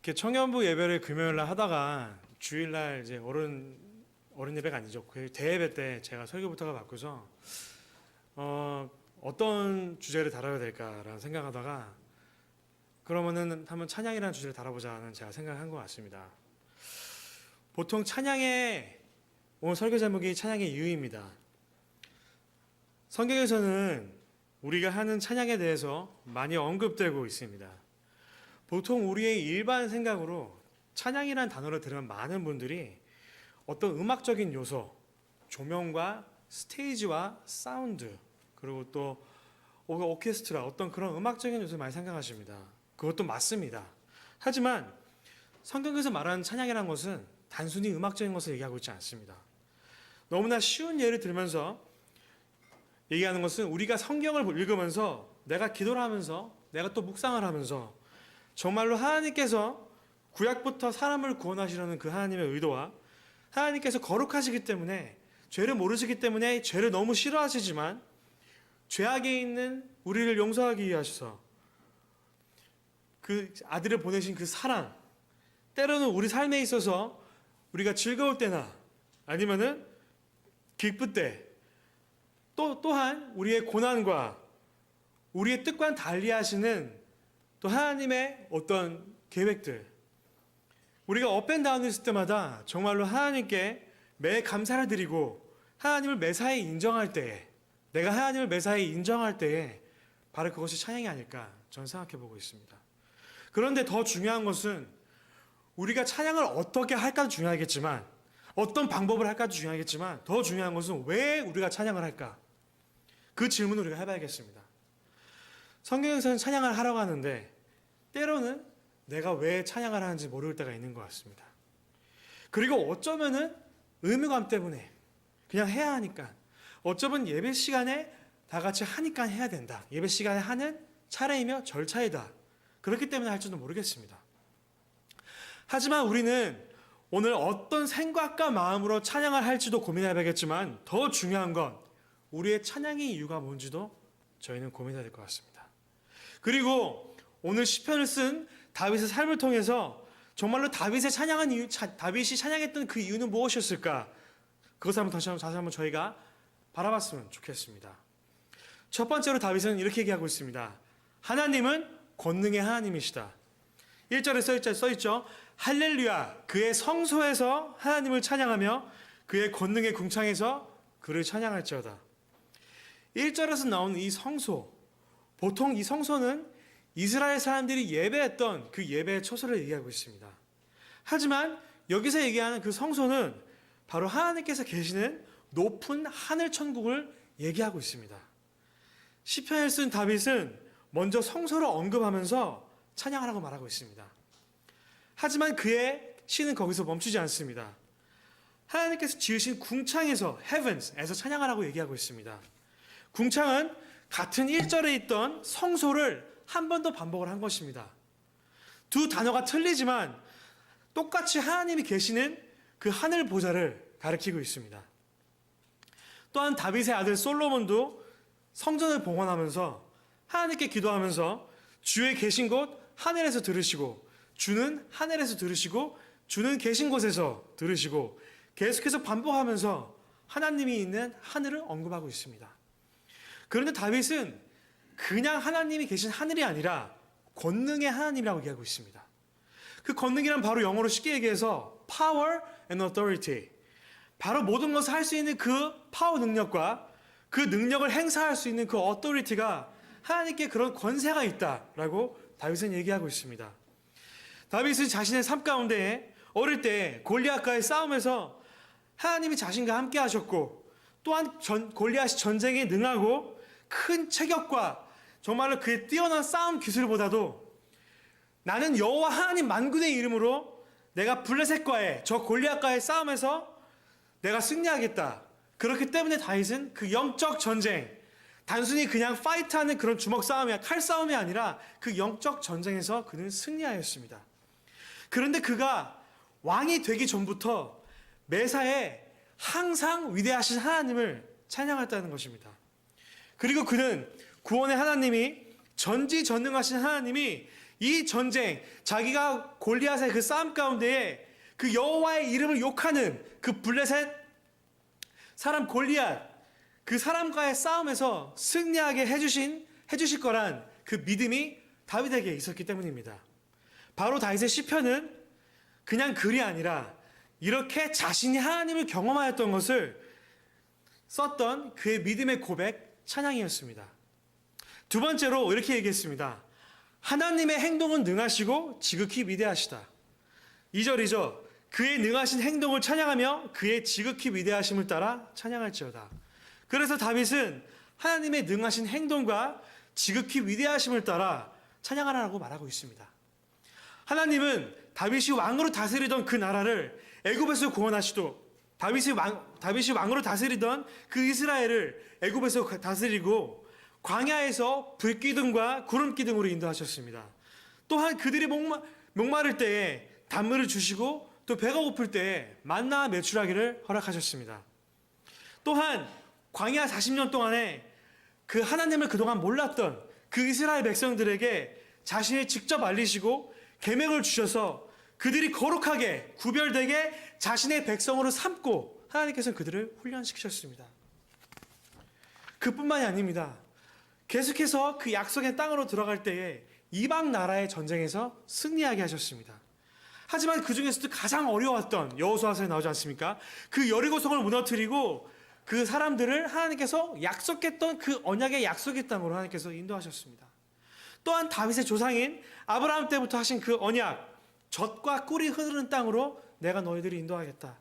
이렇게 청년부 예배를 금요일날 하다가 주일날 이제 어른 예배가 아니죠. 그 대예배 때 제가 설교부터가 바꾸서 어떤 주제를 다뤄야 될까라는 생각하다가 그러면은 한번 찬양이라는 주제를 다뤄보자는 제가 생각한 것 같습니다. 보통 찬양의 오늘 설교 제목이 찬양의 이유입니다. 성경에서는 우리가 하는 찬양에 대해서 많이 언급되고 있습니다. 보통 우리의 일반 생각으로 찬양이라는 단어를 들으면 많은 분들이 어떤 음악적인 요소, 조명과 스테이지와 사운드, 그리고 또 오케스트라, 어떤 그런 음악적인 요소를 많이 생각하십니다. 그것도 맞습니다. 하지만 성경에서 말하는 찬양이라는 것은 단순히 음악적인 것을 얘기하고 있지 않습니다. 너무나 쉬운 예를 들면서 얘기하는 것은 우리가 성경을 읽으면서 내가 기도를 하면서 내가 또 묵상을 하면서 정말로 하나님께서 구약부터 사람을 구원하시려는 그 하나님의 의도와 하나님께서 거룩하시기 때문에 죄를 모르시기 때문에 죄를 너무 싫어하시지만 죄악에 있는 우리를 용서하기 위하셔서 그 아들을 보내신 그 사랑, 때로는 우리 삶에 있어서 우리가 즐거울 때나 아니면은 기쁠 때 또한 우리의 고난과 우리의 뜻과는 달리 하시는 또 하나님의 어떤 계획들, 우리가 업앤다운을 했을 때마다 정말로 하나님께 매 감사를 드리고 하나님을 매사에 인정할 때에, 내가 하나님을 매사에 인정할 때에 바로 그것이 찬양이 아닐까 저는 생각해 보고 있습니다. 그런데 더 중요한 것은 우리가 찬양을 어떻게 할까도 중요하겠지만, 어떤 방법을 할까도 중요하겠지만, 더 중요한 것은 왜 우리가 찬양을 할까? 그 질문을 우리가 해봐야겠습니다. 성경에서는 찬양을 하라고 하는데 때로는 내가 왜 찬양을 하는지 모를 때가 있는 것 같습니다. 그리고 어쩌면은 의무감 때문에 그냥 해야 하니까, 어쩌면 예배 시간에 다 같이 하니까 해야 된다, 예배 시간에 하는 차례이며 절차이다, 그렇기 때문에 할지도 모르겠습니다. 하지만 우리는 오늘 어떤 생각과 마음으로 찬양을 할지도 고민해야겠지만 더 중요한 건 우리의 찬양의 이유가 뭔지도 저희는 고민해야 될 것 같습니다. 그리고 오늘 시편을 쓴 다윗의 삶을 통해서 정말로 다윗이 찬양했던 그 이유는 무엇이었을까? 그것을 한번 다시 한번 저희가 바라봤으면 좋겠습니다. 첫 번째로 다윗은 이렇게 얘기하고 있습니다. 하나님은 권능의 하나님이시다. 1절에 써있죠. 할렐루야, 그의 성소에서 하나님을 찬양하며 그의 권능의 궁창에서 그를 찬양할지어다. 1절에서 나오는 이 성소, 보통 이 성소는 이스라엘 사람들이 예배했던 그 예배의 처소를 얘기하고 있습니다. 하지만 여기서 얘기하는 그 성소는 바로 하나님께서 계시는 높은 하늘 천국을 얘기하고 있습니다. 시편을 쓴 다윗은 먼저 성소를 언급하면서 찬양하라고 말하고 있습니다. 하지만 그의 시는 거기서 멈추지 않습니다. 하나님께서 지으신 궁창에서, heavens에서 찬양하라고 얘기하고 있습니다. 궁창은 같은 1절에 있던 성소를 한 번 더 반복을 한 것입니다. 두 단어가 틀리지만 똑같이 하나님이 계시는 그 하늘 보좌를 가리키고 있습니다. 또한 다윗의 아들 솔로몬도 성전을 봉헌하면서 하나님께 기도하면서 주의 계신 곳 하늘에서 들으시고, 주는 하늘에서 들으시고, 주는 계신 곳에서 들으시고, 계속해서 반복하면서 하나님이 있는 하늘을 언급하고 있습니다. 그런데 다윗은 그냥 하나님이 계신 하늘이 아니라 권능의 하나님이라고 얘기하고 있습니다. 그 권능이란 바로 영어로 쉽게 얘기해서 power and authority, 바로 모든 것을 할 수 있는 그 파워 능력과 그 능력을 행사할 수 있는 그 authority가 하나님께 그런 권세가 있다라고 다윗은 얘기하고 있습니다. 다윗은 자신의 삶 가운데 어릴 때 골리앗과의 싸움에서 하나님이 자신과 함께 하셨고, 또한 골리앗이 전쟁에 능하고 큰 체격과 정말로 그의 뛰어난 싸움 기술보다도 나는 여호와 하나님 만군의 이름으로 내가 블레셋과의 저 골리앗과의 싸움에서 내가 승리하겠다. 그렇기 때문에 다윗은 그 영적 전쟁, 단순히 그냥 파이트하는 그런 주먹 싸움이, 칼 싸움이 아니라 그 영적 전쟁에서 그는 승리하였습니다. 그런데 그가 왕이 되기 전부터 매사에 항상 위대하신 하나님을 찬양했다는 것입니다. 그리고 그는 구원의 하나님이, 전지전능하신 하나님이 이 전쟁, 자기가 골리앗의 그 싸움 가운데에 그 여호와의 이름을 욕하는 그 블레셋 사람 골리앗, 그 사람과의 싸움에서 승리하게 해주실 거란 그 믿음이 다윗에게 있었기 때문입니다. 바로 다윗의 시편은 그냥 글이 아니라 이렇게 자신이 하나님을 경험하였던 것을 썼던 그의 믿음의 고백, 찬양이었습니다. 두 번째로 이렇게 얘기했습니다. 하나님의 행동은 능하시고 지극히 위대하시다. 2절이죠. 그의 능하신 행동을 찬양하며 그의 지극히 위대하심을 따라 찬양할지어다. 그래서 다윗은 하나님의 능하신 행동과 지극히 위대하심을 따라 찬양하라고 말하고 있습니다. 하나님은 다윗이 왕으로 다스리던 그 나라를 애굽에서 구원하시고 다윗이 왕으로 다스리던 그 이스라엘을 애굽에서 다스리고 광야에서 불기둥과 구름기둥으로 인도하셨습니다. 또한 그들이 목마를 때에 단물을 주시고 또 배가 고플 때에 만나 매출하기를 허락하셨습니다. 또한 광야 40년 동안에 그 하나님을 그동안 몰랐던 그 이스라엘 백성들에게 자신을 직접 알리시고 계명을 주셔서 그들이 거룩하게 구별되게 자신의 백성으로 삼고 하나님께서 그들을 훈련시키셨습니다. 그뿐만이 아닙니다. 계속해서 그 약속의 땅으로 들어갈 때에 이방 나라의 전쟁에서 승리하게 하셨습니다. 하지만 그 중에서도 가장 어려웠던 여호수아서에 나오지 않습니까? 그 여리고성을 무너뜨리고 그 사람들을 하나님께서 약속했던 그 언약의 약속의 땅으로 하나님께서 인도하셨습니다. 또한 다윗의 조상인 아브라함 때부터 하신 그 언약, 젖과 꿀이 흐르는 땅으로 내가 너희들을 인도하겠다.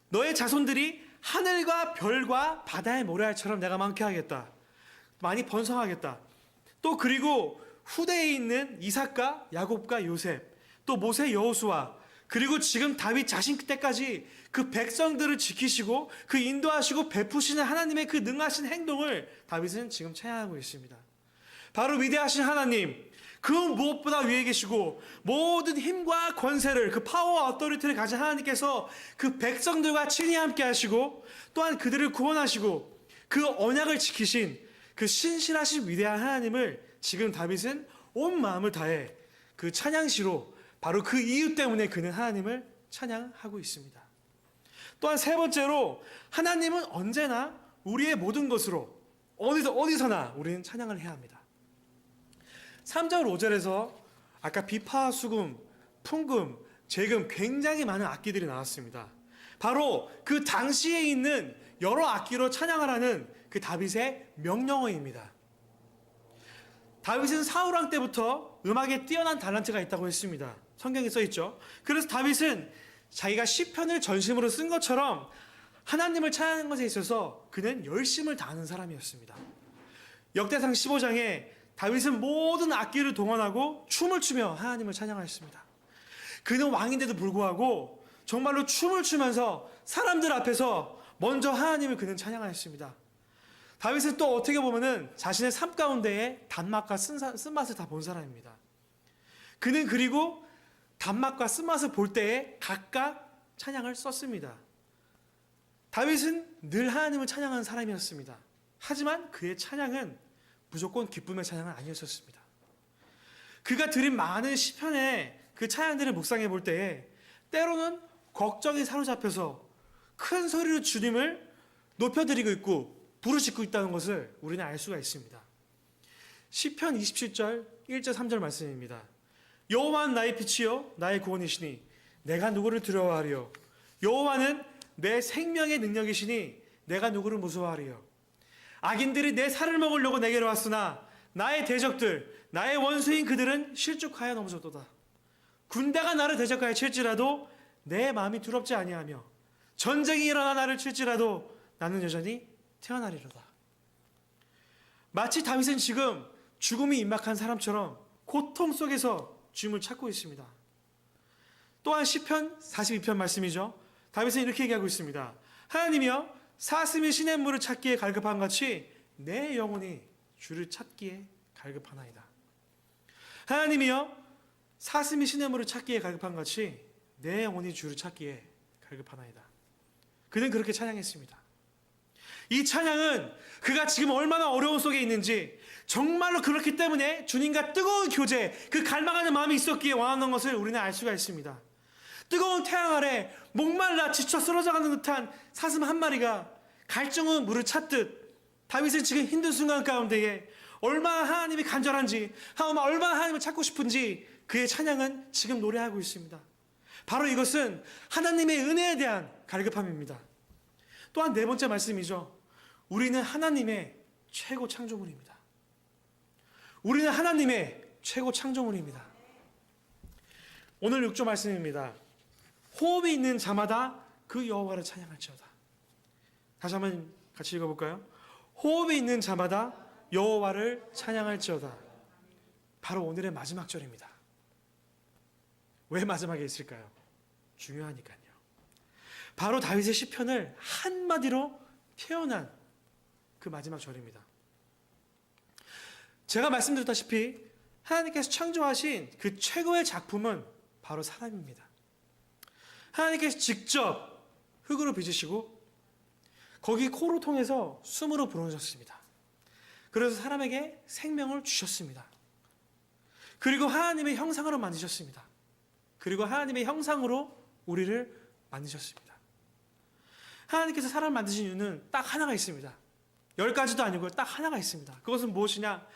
너의 자손들이 하늘과 별과 바다의 모래알처럼 내가 많게 하겠다. 많이 번성하겠다. 또 그리고 후대에 있는 이삭과 야곱과 요셉, 또 모세 여호수아, 그리고 지금 다윗 자신 때까지 그 백성들을 지키시고 그 인도하시고 베푸시는 하나님의 그 능하신 행동을 다윗은 지금 찬양하고 있습니다. 바로 위대하신 하나님, 그 무엇보다 위에 계시고 모든 힘과 권세를, 그 파워와 어토리티를 가진 하나님께서 그 백성들과 친히 함께 하시고 또한 그들을 구원하시고 그 언약을 지키신 그 신실하신 위대한 하나님을 지금 다윗은 온 마음을 다해 그 찬양시로 바로 그 이유 때문에 그는 하나님을 찬양하고 있습니다. 또한 세 번째로 하나님은 언제나 우리의 모든 것으로 어디서나 우리는 찬양을 해야 합니다. 3절 5절에서 아까 비파, 수금, 풍금, 재금 굉장히 많은 악기들이 나왔습니다. 바로 그 당시에 있는 여러 악기로 찬양하라는 그 다윗의 명령어입니다. 다윗은 사울왕 때부터 음악에 뛰어난 달란트가 있다고 했습니다. 성경에 써 있죠. 그래서 다윗은 자기가 시편을 전심으로 쓴 것처럼 하나님을 찬양하는 것에 있어서 그는 열심을 다하는 사람이었습니다. 역대상 15장에 다윗은 모든 악기를 동원하고 춤을 추며 하나님을 찬양하였습니다. 그는 왕인데도 불구하고 정말로 춤을 추면서 사람들 앞에서 먼저 하나님을 그는 찬양하였습니다. 다윗은 또 어떻게 보면은 자신의 삶 가운데에 단맛과 쓴맛을 다 본 사람입니다. 그는 그리고 단맛과 쓴맛을 볼 때에 각각 찬양을 썼습니다. 다윗은 늘 하나님을 찬양하는 사람이었습니다. 하지만 그의 찬양은 무조건 기쁨의 찬양은 아니었습니다. 그가 드린 많은 시편의 그 찬양들을 묵상해 볼 때에 때로는 걱정이 사로잡혀서 큰 소리로 주님을 높여드리고 있고 부르짖고 있다는 것을 우리는 알 수가 있습니다. 시편 27절 1절 3절 말씀입니다. 여호와는 나의 빛이요 나의 구원이시니 내가 누구를 두려워하리요. 여호와는 내 생명의 능력이시니 내가 누구를 무서워하리요. 악인들이 내 살을 먹으려고 내게로 왔으나 나의 대적들 나의 원수인 그들은 실족하여 넘어졌도다. 군대가 나를 대적하여 칠지라도 내 마음이 두렵지 아니하며 전쟁이 일어나 나를 칠지라도 나는 여전히 태어나리로다. 마치 다윗은 지금 죽음이 임박한 사람처럼 고통 속에서 주님을 찾고 있습니다. 또한 시편 42편 말씀이죠. 다윗은 이렇게 얘기하고 있습니다. 하나님이여 사슴이 시냇물을 찾기에 갈급한 같이 내 영혼이 주를 찾기에 갈급하나이다. 하나님이여 사슴이 시냇물을 찾기에 갈급한 같이 내 영혼이 주를 찾기에 갈급하나이다. 그는 그렇게 찬양했습니다. 이 찬양은 그가 지금 얼마나 어려운 속에 있는지, 정말로 그렇기 때문에 주님과 뜨거운 교제, 그 갈망하는 마음이 있었기에 원하는 것을 우리는 알 수가 있습니다. 뜨거운 태양 아래 목말라 지쳐 쓰러져가는 듯한 사슴 한 마리가 갈증은 물을 찾듯 다윗은 지금 힘든 순간 가운데에 얼마나 하나님이 간절한지, 얼마나 하나님을 찾고 싶은지 그의 찬양은 지금 노래하고 있습니다. 바로 이것은 하나님의 은혜에 대한 갈급함입니다. 또한 네 번째 말씀이죠. 우리는 하나님의 최고 창조물입니다. 우리는 하나님의 최고 창조물입니다. 오늘 6조 말씀입니다. 호흡이 있는 자마다 그 여호와를 찬양할지어다. 다시 한번 같이 읽어볼까요? 호흡이 있는 자마다 여호와를 찬양할지어다. 바로 오늘의 마지막 절입니다. 왜 마지막에 있을까요? 중요하니까요. 바로 다윗의 시편을 한마디로 표현한 그 마지막 절입니다. 제가 말씀드렸다시피 하나님께서 창조하신 그 최고의 작품은 바로 사람입니다. 하나님께서 직접 흙으로 빚으시고 거기 코로 통해서 숨으로 불어넣으셨습니다. 그래서 사람에게 생명을 주셨습니다. 그리고 하나님의 형상으로 만드셨습니다. 그리고 하나님의 형상으로 우리를 만드셨습니다. 하나님께서 사람을 만드신 이유는 딱 하나가 있습니다. 10가지도 아니고 딱 하나가 있습니다. 그것은 무엇이냐?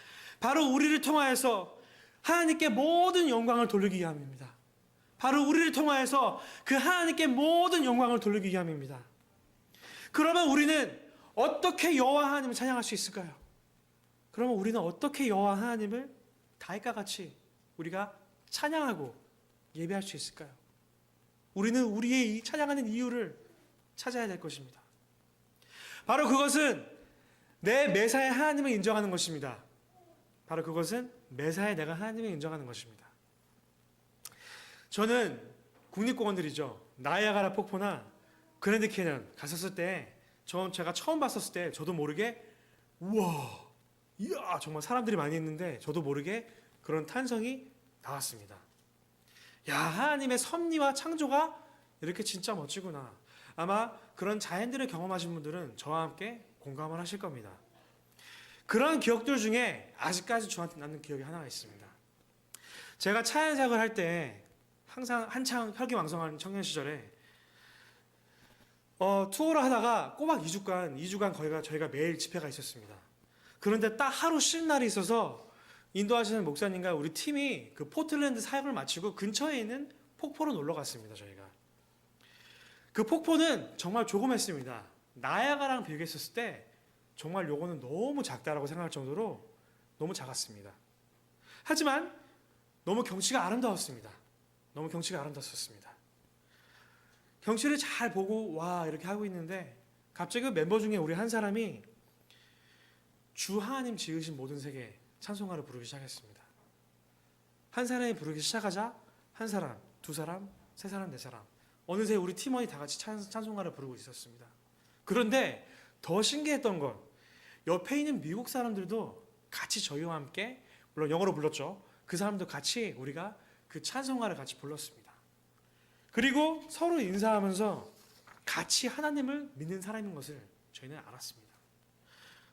바로 우리를 통하여서 하나님께 모든 영광을 돌리기 위함입니다. 바로 우리를 통하여서 그 하나님께 모든 영광을 돌리기 위함입니다. 그러면 우리는 어떻게 여호와 하나님을 찬양할 수 있을까요? 그러면 우리는 어떻게 여호와 하나님을 다윗과 같이 우리가 찬양하고 예배할 수 있을까요? 우리는 우리의 이 찬양하는 이유를 찾아야 될 것입니다. 바로 그것은 내 매사에 하나님을 인정하는 것입니다. 바로 그것은 매사에 내가 하나님을 인정하는 것입니다. 저는 국립공원들이죠. 나이아가라 폭포나 그랜드 캐년 갔었을 때 제가 처음 봤었을 때 저도 모르게 우와, 이야 정말 사람들이 많이 있는데 저도 모르게 그런 탄성이 나왔습니다. 야, 하나님의 섭리와 창조가 이렇게 진짜 멋지구나. 아마 그런 자연들을 경험하신 분들은 저와 함께 공감을 하실 겁니다. 그런 기억들 중에 아직까지 저한테 남는 기억이 하나가 있습니다. 제가 차연삭을 할 때 항상 한창 혈기왕성한 청년 시절에 투어를 하다가 꼬박 2주간 저희가 매일 집회가 있었습니다. 그런데 딱 하루 쉬는 날이 있어서 인도하시는 목사님과 우리 팀이 그 포틀랜드 사역을 마치고 근처에 있는 폭포로 놀러 갔습니다. 저희가 그 폭포는 정말 조그맸습니다. 나야가랑 비교했을 때 정말 요거는 너무 작다라고 생각할 정도로 너무 작았습니다. 하지만 너무 경치가 아름다웠습니다. 너무 경치가 아름다웠습니다. 경치를 잘 보고 와 이렇게 하고 있는데 갑자기 그 멤버 중에 우리 한 사람이 주 하나님 지으신 모든 세계 찬송가를 부르기 시작했습니다. 한 사람이 부르기 시작하자 한 사람, 두 사람, 세 사람, 네 사람 어느새 우리 팀원이 다 같이 찬송가를 부르고 있었습니다. 그런데 더 신기했던 건 옆에 있는 미국 사람들도 같이 저희와 함께 물론 영어로 불렀죠. 그 사람도 같이 우리가 그 찬송가를 같이 불렀습니다. 그리고 서로 인사하면서 같이 하나님을 믿는 사람인 것을 저희는 알았습니다.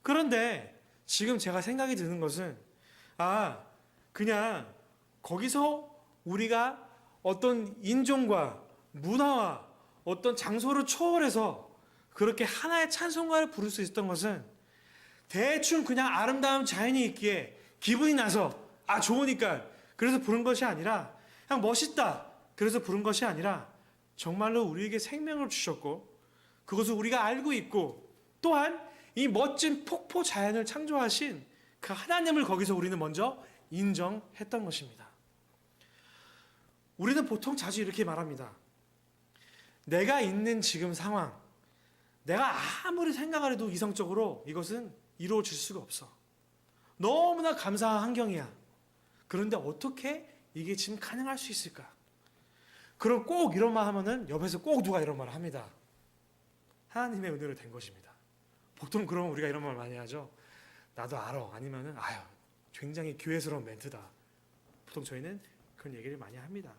그런데 지금 제가 생각이 드는 것은 그냥 거기서 우리가 어떤 인종과 문화와 어떤 장소를 초월해서 그렇게 하나의 찬송가를 부를 수 있었던 것은 대충 그냥 아름다운 자연이 있기에 기분이 나서 좋으니까 그래서 부른 것이 아니라 그냥 멋있다 그래서 부른 것이 아니라 정말로 우리에게 생명을 주셨고 그것을 우리가 알고 있고 또한 이 멋진 폭포 자연을 창조하신 그 하나님을 거기서 우리는 먼저 인정했던 것입니다. 우리는 보통 자주 이렇게 말합니다. 내가 있는 지금 상황, 내가 아무리 생각을 해도 이성적으로 이것은 이루어질 수가 없어. 너무나 감사한 환경이야. 그런데 어떻게 이게 지금 가능할 수 있을까? 그럼 꼭 이런 말 하면은 옆에서 꼭 누가 이런 말을 합니다. 하나님의 은혜로 된 것입니다. 보통 그러면 우리가 이런 말 많이 하죠. 나도 알아. 아니면은 굉장히 교회스러운 멘트다. 보통 저희는 그런 얘기를 많이 합니다.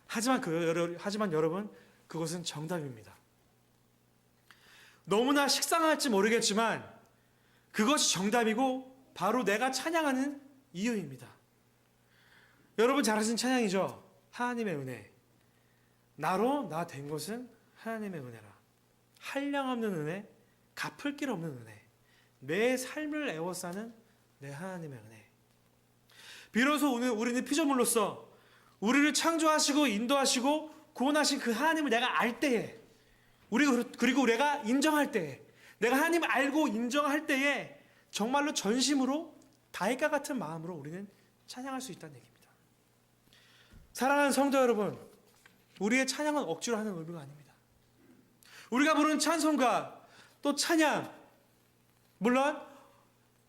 하지만 여러분 그것은 정답입니다. 너무나 식상할지 모르겠지만 그것이 정답이고 바로 내가 찬양하는 이유입니다. 여러분 잘 아시는 찬양이죠? 하나님의 은혜. 나로 나 된 것은 하나님의 은혜라. 한량없는 은혜, 갚을 길 없는 은혜. 내 삶을 애워싸는 내 하나님의 은혜. 비로소 오늘 우리는 피조물로서 우리를 창조하시고 인도하시고 구원하신 그 하나님을 내가 알 때에, 그리고 우리가 인정할 때에, 내가 하나님을 알고 인정할 때에 정말로 전심으로 다윗과 같은 마음으로 우리는 찬양할 수 있다는 얘기입니다. 사랑하는 성도 여러분, 우리의 찬양은 억지로 하는 의미가 아닙니다. 우리가 부르는 찬송가, 또 찬양, 물론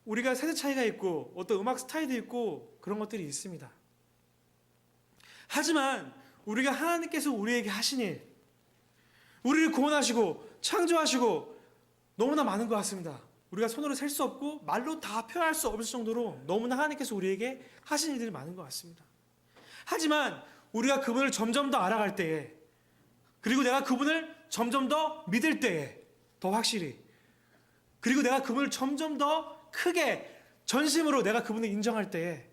우리가 세대 차이가 있고 어떤 음악 스타일도 있고 그런 것들이 있습니다. 하지만 우리가 하나님께서 우리에게 하신 일, 우리를 구원하시고 창조하시고 너무나 많은 것 같습니다. 우리가 손으로 셀 수 없고 말로 다 표현할 수 없을 정도로 너무나 하나님께서 우리에게 하신 일들이 많은 것 같습니다. 하지만 우리가 그분을 점점 더 알아갈 때에, 그리고 내가 그분을 점점 더 믿을 때에 더 확실히, 그리고 내가 그분을 점점 더 크게 전심으로 내가 그분을 인정할 때에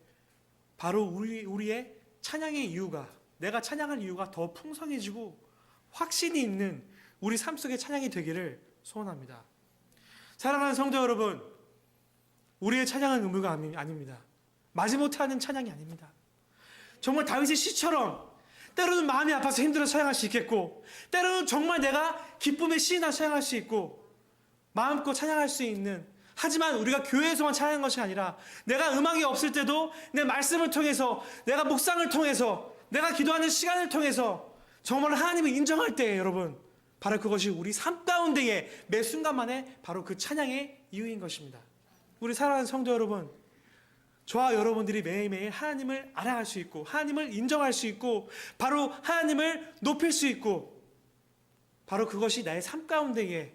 바로 우리의 찬양의 이유가, 내가 찬양할 이유가 더 풍성해지고 확신이 있는 우리 삶 속의 찬양이 되기를 소원합니다. 사랑하는 성도 여러분, 우리의 찬양은 의무가 아닙니다. 마지못해 하는 찬양이 아닙니다. 정말 다윗의 시처럼 때로는 마음이 아파서 힘들어서 찬양할 수 있겠고, 때로는 정말 내가 기쁨의 시나 찬양할 수 있고 마음껏 찬양할 수 있는, 하지만 우리가 교회에서만 찬양하는 것이 아니라 내가 음악이 없을 때도 내 말씀을 통해서, 내가 묵상을 통해서, 내가 기도하는 시간을 통해서 정말 하나님을 인정할 때에 여러분, 바로 그것이 우리 삶 가운데에 매 순간만에 바로 그 찬양의 이유인 것입니다. 우리 사랑하는 성도 여러분, 저와 여러분들이 매일매일 하나님을 알아갈 수 있고 하나님을 인정할 수 있고 바로 하나님을 높일 수 있고 바로 그것이 나의 삶 가운데에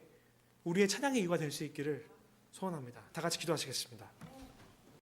우리의 찬양의 이유가 될 수 있기를 소원합니다. 다 같이 기도하시겠습니다.